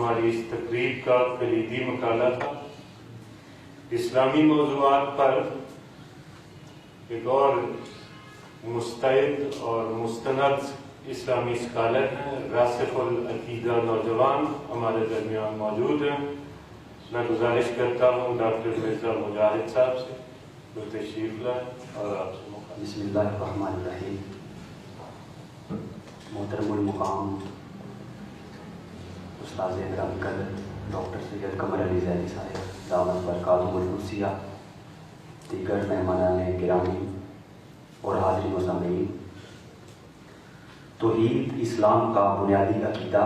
ہماری اس تقریب کا کلیدی مقالہ تھا۔ اسلامی موضوعات پر ایک اور مستعد اور مستند اسلامی اسکالر ہیں، راسخ العقیدہ نوجوان ہمارے درمیان موجود ہیں۔ میں گزارش کرتا ہوں ڈاکٹر مرزا مجاہد صاحب سے وہ تشریف لائیں اور آپ سے مخاطب۔ بسم اللہ الرحمن الرحیم۔ محترم المقام استاذ احترام قدر ڈاکٹر سید قمر علی زیدی صاحب دامت برکاتہ القدسیہ، دیگر مہمانان گرامی اور حاضرین و سامعین، توحید اسلام کا بنیادی عقیدہ،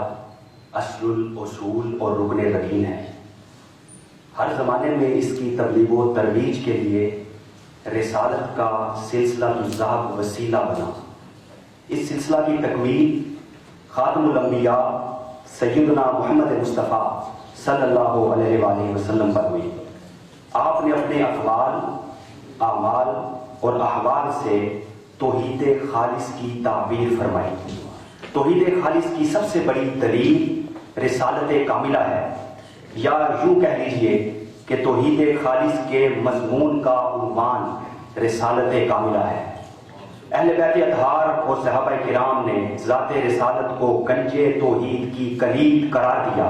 اصل الاصول اور رکن یقین ہے۔ ہر زمانے میں اس کی تبلیغ و ترویج کے لیے رسالت کا سلسلہ الذهب وسیلہ بنا۔ اس سلسلہ کی تکمیل خاتم الانبیاء سیدنا محمد مصطفیٰ صلی اللہ علیہ وآلہ وسلم پر ہوئی۔ آپ نے اپنے اقوال، اعمال اور احوال سے توحید خالص کی تعبیر فرمائی۔ توحید خالص کی سب سے بڑی دلیل رسالت کاملہ ہے، یا یوں کہہ لیجئے کہ توحید خالص کے مضمون کا عنوان رسالت کاملہ ہے۔ اہل بیت اطہار اور صحابہ کرام نے ذات رسالت کو گنج توحید کی کلید قرار دیا،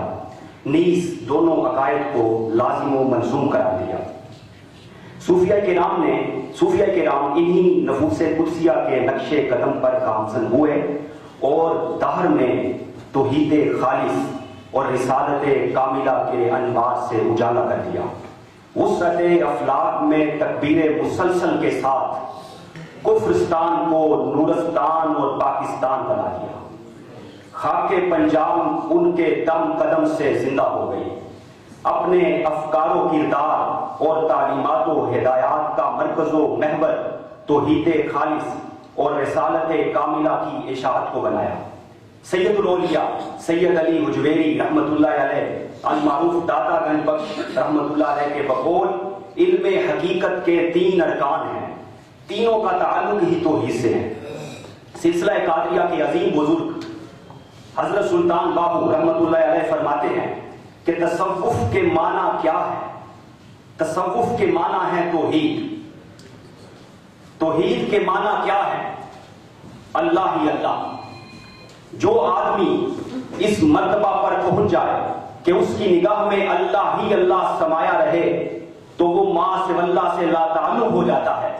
نیز دونوں عقائد کو لازم و ملزوم قرار دیا۔ صوفیہ کرام انہی نفوس قدسیہ کے نقش قدم پر گامزن ہوئے اور دہر میں توحید خالص اور رسالت کاملہ کے انوار سے اجالا کر دیا۔ وسعت افلاک میں تکبیر مسلسل کے ساتھ کفرستان کو نورستان اور پاکستان بنا دیا۔ خاک پنجاب ان کے دم قدم سے زندہ ہو گئی۔ اپنے افکار و کردار اور تعلیمات و ہدایات کا مرکز و محور توحید خالص اور رسالت کاملہ کی اشاعت کو بنایا۔ سید الاولیاء سید علی حجویری رحمۃ اللہ علیہ المعروف داتا گنج بخش رحمۃ اللہ علیہ کے بقول علم حقیقت کے 3 ارکان ہیں، تینوں کا تعلق ہی توحید سے ہے۔ سلسلہ قادریہ کے عظیم بزرگ حضرت سلطان باہو رحمۃ اللہ علیہ فرماتے ہیں کہ تصوف کے معنی کیا ہے؟ تصوف کے معنی ہے توحید۔ توحید کے معنی کیا ہے؟ اللہ ہی اللہ۔ جو آدمی اس مرتبہ پر پہنچ جائے کہ اس کی نگاہ میں اللہ ہی اللہ سمایا رہے تو وہ ما سوی اللہ سے لا تعلق ہو جاتا ہے،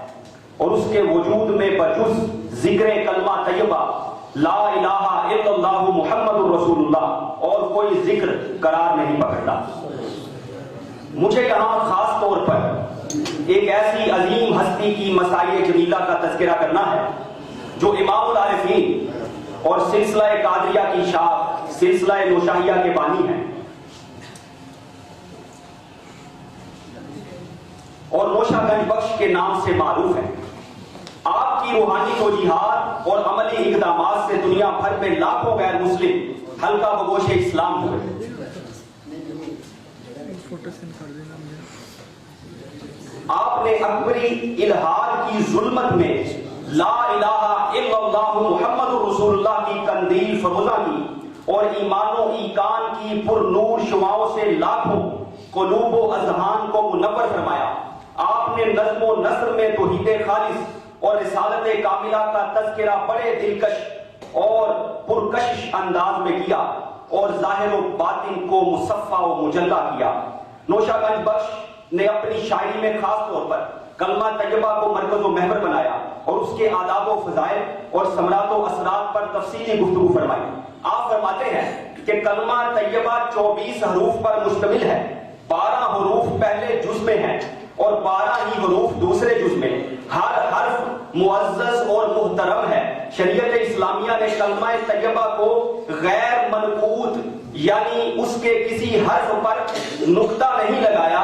اور اس کے وجود میں بجز ذکر کلمہ طیبہ لا الہ الا اللہ محمد رسول اللہ اور کوئی ذکر قرار نہیں پکڑتا۔ مجھے یہاں خاص طور پر ایک ایسی عظیم ہستی کی مسائل جمیلہ کا تذکرہ کرنا ہے جو امام العارفین اور سلسلہ قادریہ کی شاخ سلسلہ نوشاہیہ کے بانی ہیں، اور نوشہ گنج بخش کے نام سے معروف ہے۔ آپ کی روحانی توجیہات اور عملی اقدامات سے دنیا بھر میں لاکھوں غیر مسلم حلقہ بگوش اسلام ہوئے۔ آپ نے اکبری الحاد کی ظلمت میں لا الہ الا اللہ محمد رسول اللہ کی قندیل فروزہ کی اور ایمان و ایقان کی پر نور شعاعوں سے لاکھوں قلوب و اذہان کو منور فرمایا۔ آپ نے نظم و نثر میں توحید خالص اور رسالت کاملہ کا تذکرہ بڑے دلکش اور پرکشش انداز میں کیا اور ظاہر و باطن کو مصفہ و مجلہ کیا۔ نوشہ گنج بخش نے اپنی شاعری میں خاص طور پر کلمہ طیبہ کو مرکز و محور بنایا اور اس کے آداب و فضائل اور ثمرات و اثرات پر تفصیلی گفتگو فرمائی۔ آپ فرماتے ہیں کہ کلمہ طیبہ 24 حروف پر مشتمل ہے، 12 حروف پہلے جز میں ہیں اور 12 ہی حروف دوسرے جز میں۔ ہر حرف معزز اور محترم ہے۔ شریعت اسلامیہ نے کلمہ طیبہ کو غیر منقوط یعنی اس کے کسی حرف پر نقطہ نہیں لگایا،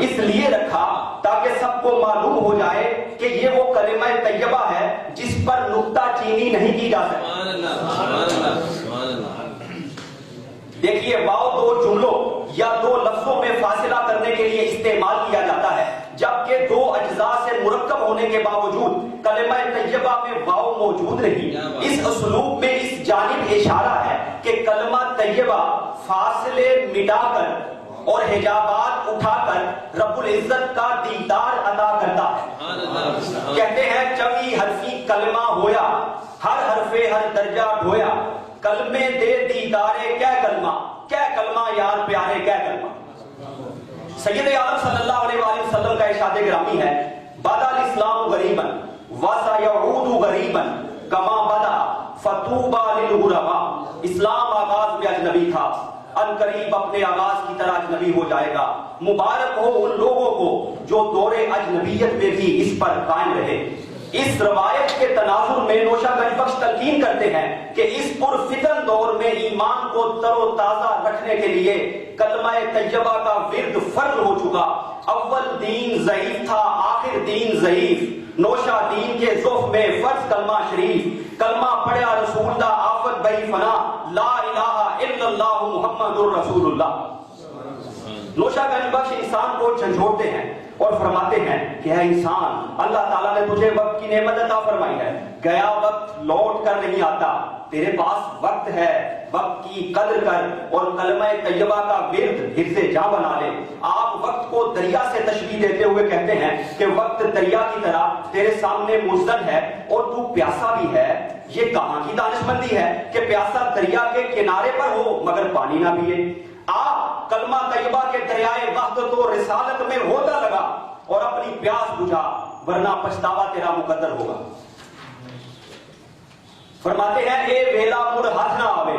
اس لیے رکھا تاکہ سب کو معلوم ہو جائے کہ یہ وہ کلمہ طیبہ ہے جس پر نقطہ چینی نہیں کی جا سکتی۔ دیکھیے، واو 2 جملوں یا 2 لفظوں میں فاصلہ کرنے کے لیے استعمال کیا جاتا ہے، جبکہ 2 اجزاء سے مرکب ہونے کے باوجود کلمہ طیبہ میں واو موجود نہیں۔ اس اسلوب میں اس جانب اشارہ ہے کہ کلمہ طیبہ فاصلے مٹا کر اور حجابات اٹھا کر رب العزت کا دیدار عطا کرتا ہے. کہتے ہیں چوی حرفی کلمہ ہویا، ہر حرفے ہر درجہ ڈھویا، کلمے دے دیدارے کیا کلمہ یار پیارے کیا کلمہ. سید عالم صلی اللہ علیہ وآلہ وسلم کا ارشاد گرامی ہے، بدا الاسلام غریبا وسیعود غریبا کما بدا فتوبا للغرباء. اسلام آغاز میں اجنبی تھا، ان قریب اپنے آغاز کی طرح اجنبی ہو جائے گا. مبارک ہو ان لوگوں کو جو دور اجنبیت میں بھی اس پر قائم رہے. اس روایت کے تناظر میں نوشہ گنج بخش تلقین کرتے ہیں کہ اس پرفتن دور میں ایمان کو تر و تازہ رکھنے کے لیے کلمہ طیبہ کا ورد فرض ہو چکا. اول دین ضعیف تھا، آخر دین ضعیف. نوشہ دین کے ضعف میں فرض کلمہ شریف، کلمہ پڑھیا رسول دا آفت بئی فنا، لا الہ الا اللہ محمد الرسول اللہ. نوشہ گنج بخش انسان کو جھنجھوڑتے ہیں اور فرماتے ہیں کہ اے انسان، اللہ تعالیٰ نے تجھے وقت کی نعمت عطا فرمائی ہے، گیا وقت لوٹ کر نہیں آتا، تیرے پاس وقت ہے، وقت کی قدر کر اور کلمہ طیبہ کا ورد حفظ جاں بنا لے. آپ وقت کو دریا سے تشبیہ دیتے ہوئے کہتے ہیں کہ وقت دریا کی طرح تیرے سامنے مزدن ہے اور تو پیاسا بھی ہے. یہ کہاں کی دانش مندی ہے کہ پیاسا دریا کے کنارے پر ہو مگر پانی نہ پیے. آپ کلمہ طیبہ کے دریائے وحدت و رسالت میں ہوتا لگا اور اپنی پیاس بجھا، ورنہ پچھتاوا تیرا مقدر ہوگا. فرماتے ہیں اے ویلا مڑ ہاتھ نہ آوے،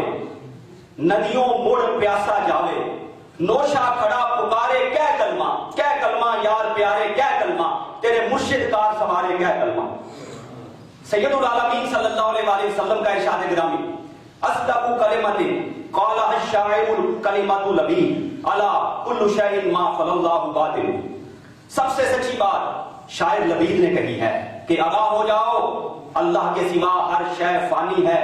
ندیوں مڑ پیاسا جاوے، نوشہ کھڑا پکارے کیا کلمہ یار پیارے کیا کلمہ، تیرے مرشد کار سوارے کیا کلمہ. سید العالمین صلی اللہ علیہ وآلہ وسلم کا ارشاد گرامی، اصدق کلمۃ قالها الشاعر الکلمۃ لبی الا کل شیء ما فضل اللہ باطل. سب سے سچی بات شاعر لبید نے کہی ہے کہ آگاہ ہو جاؤ، اللہ کے سوا ہر شے فانی ہے.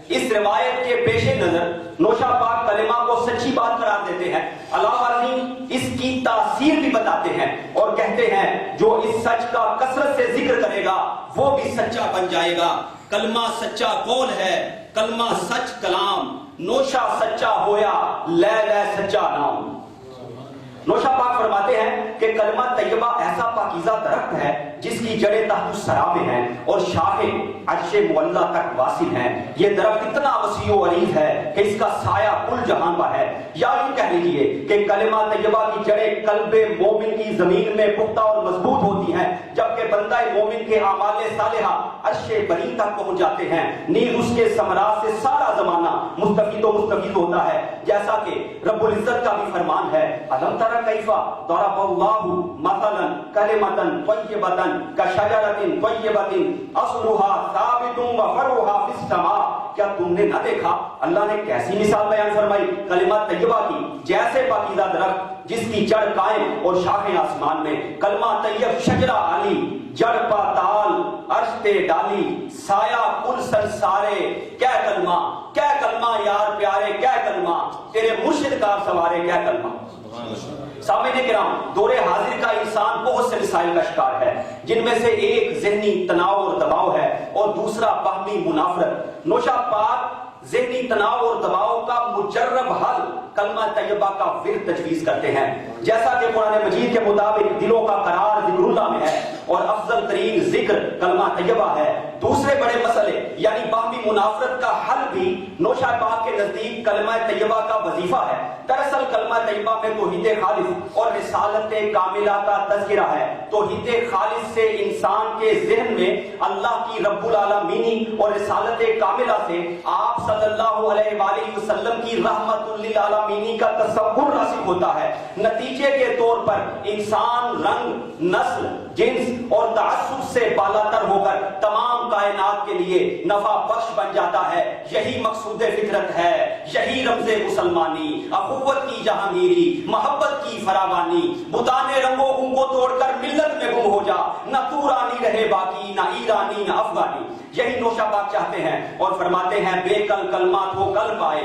اس روایت کے پیش نظر نوشہ پاک کلمہ کو سچی بات قرار دیتے ہیں. علاوہ ازیں اس کی تاثیر بھی بتاتے ہیں اور کہتے ہیں جو اس سچ کا کثرت سے ذکر کرے گا وہ بھی سچا بن جائے گا. کلمہ سچا قول ہے، کلمہ سچ کلام، نوشہ سچا ہویا لے لے سچا نام. نوشہ پاک فرماتے ہیں کہ کلمہ طیبہ ایسا پاکیزہ درخت ہے جس کی جڑیں تحت الثری میں ہیں اور شاخیں عرش معلی تک واصل ہیں. یہ درخت اتنا وسیع و عریض ہے کہ اس کا سایہ کل جہان پر ہے. یا یوں کہہ لیجیے کہ کلمہ طیبہ کی جڑیں قلب مومن کی زمین میں پختہ اور مضبوط ہوتی ہیں، جبکہ بندہ مومن کے اعمال صالحہ عرش بری تک پہنچ جاتے ہیں. نیز اس کے ثمرات سے سارا زمانہ مستفید و مستفید ہوتا ہے، جیسا کہ رب العزت کا بھی فرمان ہے، الم تر کیف ضرب اللہ مثلا کلمۃ طیبۃ کشجرۃ طیبۃ اصلها ثابت وفرعها فی السماء. کیا تم نے نہ دیکھا اللہ نے کیسی مثال بیان فرمائی کلمہ طیبہ کی، جیسے پاکیزہ درخت جس کی جڑ قائم اور شاخیں آسمان میں. کلمہ طیب شجرہ عالی، جڑ پا تال عرش تے ڈالی، سایہ کل سنسارے کیا کلمہ یار پیارے کیا کلمہ، تیرے مرشد کار سوارے کیا کلمہ. سامعین کرام، دور حاضر کا انسان بہت سے مسائل کا شکار ہے، جن میں سے ایک ذہنی تناؤ اور دباؤ ہے اور دوسرا باہمی منافرت. نوشہ پاک ذہنی تناؤ اور دباؤ کا مجرب حل کلمہ طیبہ کا ورد تجویز کرتے ہیں. جیسا کہ قرآن مجید کے مطابق دلوں کا قرار ذکر اللہ میں ہے اور افضل ترین ذکر کلمہ طیبہ ہے. دوسرے بڑے مسئلے یعنی باہمی منافرت کا حل بھی نوشہ پاک کے نزدیک کلمہ طیبہ کا وظیفہ ہے. دراصل کلمہ طیبہ میں توحید خالص اور رسالت کاملہ کا تذکرہ ہے. توحید خالص سے انسان کے ذہن میں اللہ کی رب العالمینی اور رسالت کاملہ سے آپ صلی اللہ علیہ وآلہ وسلم کی رحمت للعالمینی کا تصور راسخ ہوتا ہے. نتیجے کے طور پر انسان رنگ، نسل، جنس اور تعصب سے بالاتر ہو کر تمام کائنات کے لیے نفع بخش بن جاتا ہے. یہی مقصود فطرت ہے، یہی رمز مسلمانی، اخوت کی جہانگیری، محبت کی فراوانی. بتانے رنگوں کو توڑ کر ملت میں گم ہو جا، نہ تو رانی رہے باقی، نہ ایرانی نہ افغانی. یہی نوشہ پاک چاہتے ہیں اور فرماتے ہیں بے کل کلمات ہو کل پائے،